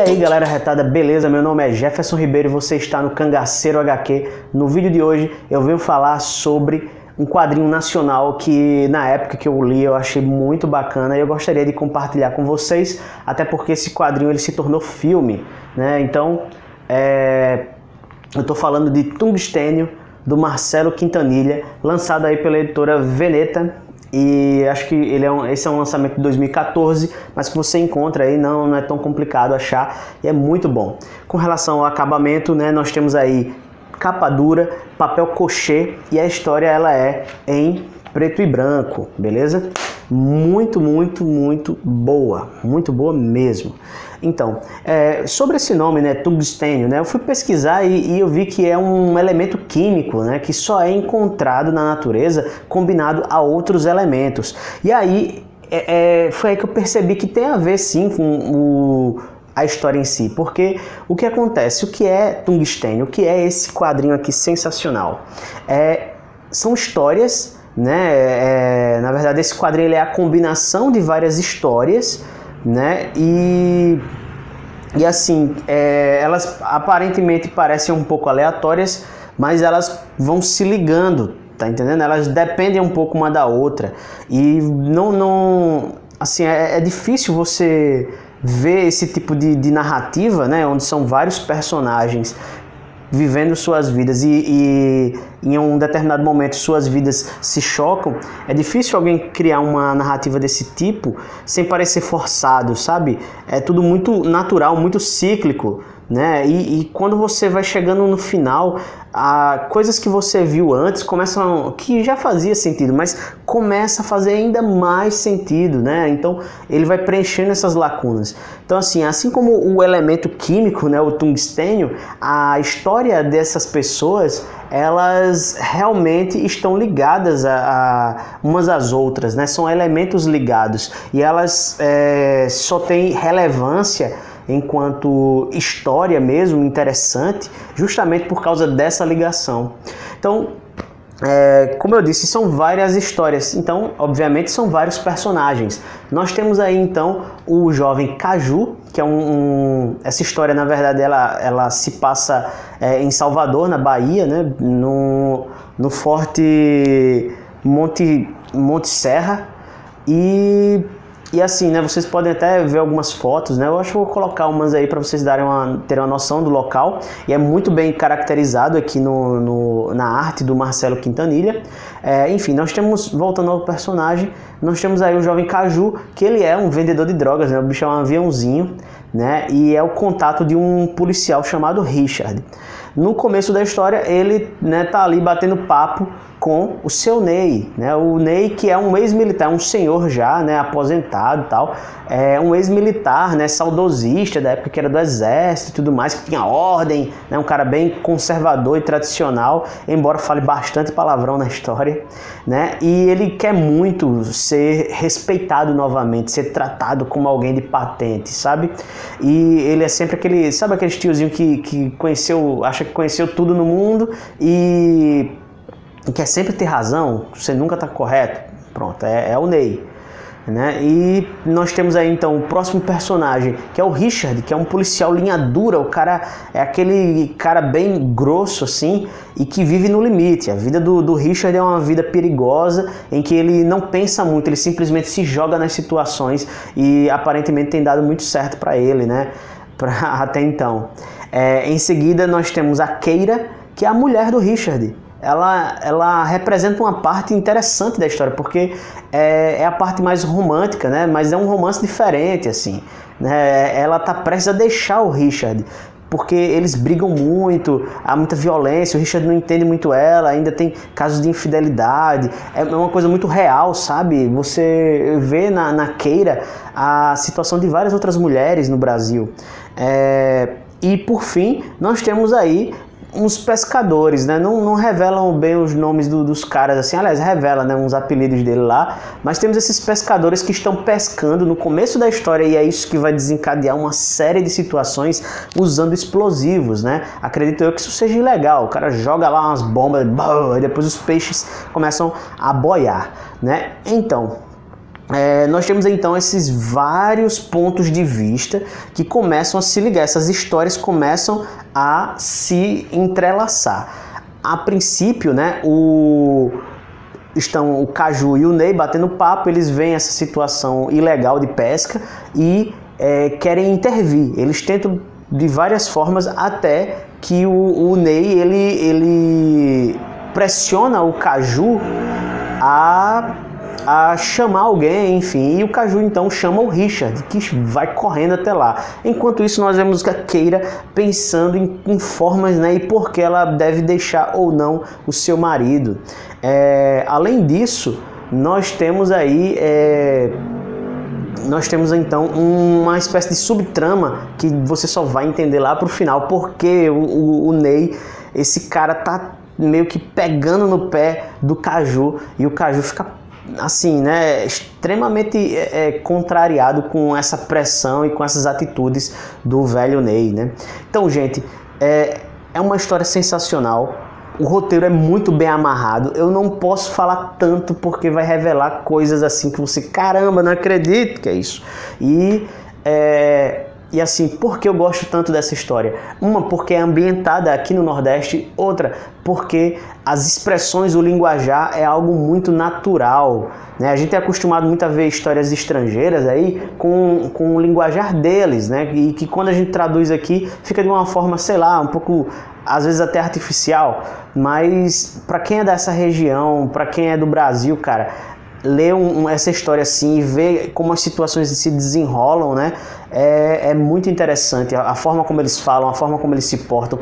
aí galera retada, beleza? Meu nome é Jefferson Ribeiro e você está no Cangaceiro HQ. No vídeo de hoje eu venho falar sobre um quadrinho nacional que na época que eu li eu achei muito bacana e eu gostaria de compartilhar com vocês, até porque esse quadrinho ele se tornou filme, né? Então eu tô falando de Tungstênio, do Marcelo Quintanilha, lançado aí pela editora Veneta. E acho que esse é um lançamento de 2014, mas que você encontra aí, não é tão complicado achar e é muito bom. Com relação ao acabamento, né, nós temos aí capa dura, papel cochê e a história ela é em preto e branco, beleza? Muito boa mesmo. Então, sobre esse nome, né, tungstênio, né, eu fui pesquisar e eu vi que é um elemento químico, né, que só é encontrado na natureza combinado a outros elementos. E aí, foi aí que eu percebi que tem a ver sim com a história em si, porque o que acontece, o que é tungstênio, o que é esse quadrinho aqui sensacional? São histórias, né, na verdade esse quadrinho ele é a combinação de várias histórias, né, e assim, elas aparentemente parecem um pouco aleatórias, mas elas vão se ligando, tá entendendo? Elas dependem um pouco uma da outra e assim, é difícil você ver esse tipo de narrativa, né, onde são vários personagens vivendo suas vidas e em um determinado momento suas vidas se chocam. É difícil alguém criar uma narrativa desse tipo sem parecer forçado, sabe? É tudo muito natural, muito cíclico, né? E quando você vai chegando no final, coisas que você viu antes começam, que já fazia sentido, mas começa a fazer ainda mais sentido, né? Então ele vai preenchendo essas lacunas. Então assim como o elemento químico, né, o tungstênio, a história dessas pessoas, elas realmente estão ligadas umas às outras, né? São elementos ligados e elas só têm relevância enquanto história mesmo interessante, justamente por causa dessa ligação. Então, como eu disse, são várias histórias, então obviamente são vários personagens. Nós temos aí então o jovem Caju, que é essa história na verdade ela se passa em Salvador, na Bahia, né, no Forte Monte Serra. E assim, né, vocês podem até ver algumas fotos, né? Eu acho que vou colocar umas aí para vocês terem uma noção do local. E é muito bem caracterizado aqui na arte do Marcelo Quintanilha. Enfim, nós temos, voltando ao personagem, nós temos aí o jovem Caju, que ele é um vendedor de drogas, né? O bicho é um aviãozinho, né? E é o contato de um policial chamado Richard. No começo da história, ele, né, tá ali batendo papo com o seu Ney, né? O Ney, que é um ex-militar, um senhor já, né, aposentado e tal, um ex-militar, né, saudosista da época que era do exército e tudo mais, que tinha ordem, né, um cara bem conservador e tradicional, embora fale bastante palavrão na história, né? E ele quer muito ser respeitado novamente, ser tratado como alguém de patente, sabe? E ele é sempre aquele tiozinho que acha que conheceu tudo no mundo e quer sempre ter razão, você nunca tá correto. Pronto, é o Ney, né? E nós temos aí então o próximo personagem, que é o Richard, que é um policial linha dura. O cara é aquele cara bem grosso assim e que vive no limite. A vida do Richard é uma vida perigosa em que ele não pensa muito, ele simplesmente se joga nas situações e aparentemente tem dado muito certo para ele, né? Até então. Em seguida nós temos a Keira, que é a mulher do Richard. Ela representa uma parte interessante da história, porque é a parte mais romântica, né? Mas é um romance diferente, assim, né? Ela tá prestes a deixar o Richard, porque eles brigam muito, há muita violência, o Richard não entende muito ela, ainda tem casos de infidelidade, é uma coisa muito real, sabe? Você vê na Keira a situação de várias outras mulheres no Brasil. E por fim, nós temos aí uns pescadores, né? Não revelam bem os nomes dos caras assim, aliás, revela, né, uns apelidos dele lá, mas temos esses pescadores que estão pescando no começo da história e é isso que vai desencadear uma série de situações usando explosivos, né? Acredito eu que isso seja ilegal, o cara joga lá umas bombas e depois os peixes começam a boiar, né? Então, nós temos então esses vários pontos de vista que começam a se ligar, essas histórias começam a se entrelaçar. A princípio, né, estão o Caju e o Ney batendo papo, eles veem essa situação ilegal de pesca e querem intervir. Eles tentam de várias formas até que o Ney ele pressiona o Caju a chamar alguém, enfim, e o Caju então chama o Richard, que vai correndo até lá. Enquanto isso, nós vemos a Keira pensando em formas, né, e por que ela deve deixar ou não o seu marido. Além disso, nós temos aí então uma espécie de subtrama que você só vai entender lá pro final, porque o Ney, esse cara tá meio que pegando no pé do Caju e o Caju fica assim, né, extremamente contrariado com essa pressão e com essas atitudes do velho Ney, né? Então, gente, é uma história sensacional. O roteiro é muito bem amarrado. Eu não posso falar tanto porque vai revelar coisas assim que você, caramba, não acredito que é isso. E assim, por que eu gosto tanto dessa história? Uma, porque é ambientada aqui no Nordeste. Outra, porque as expressões, o linguajar é algo muito natural, né? A gente é acostumado muito a ver histórias estrangeiras aí com o linguajar deles, né? E que quando a gente traduz aqui, fica de uma forma, sei lá, um pouco, às vezes até artificial. Mas para quem é dessa região, para quem é do Brasil, cara, ler essa história assim e ver como as situações se desenrolam, né? É muito interessante. A forma como eles falam, a forma como eles se portam,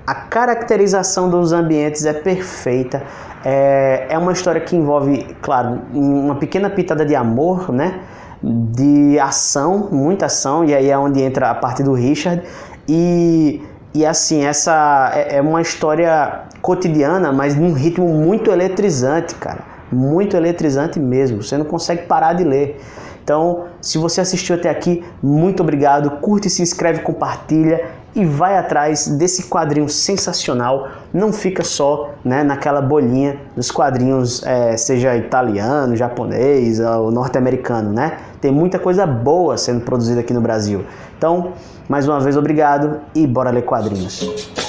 a caracterização dos ambientes é perfeita. É uma história que envolve, claro, uma pequena pitada de amor, né? De ação, muita ação, e aí é onde entra a parte do Richard. E assim, essa é uma história cotidiana, mas num ritmo muito eletrizante, cara. Muito eletrizante mesmo, você não consegue parar de ler. Então, se você assistiu até aqui, muito obrigado, curte, se inscreve, compartilha e vai atrás desse quadrinho sensacional. Não fica só, né, naquela bolinha dos quadrinhos, seja italiano, japonês ou norte-americano, né? Tem muita coisa boa sendo produzida aqui no Brasil. Então, mais uma vez, obrigado e bora ler quadrinhos.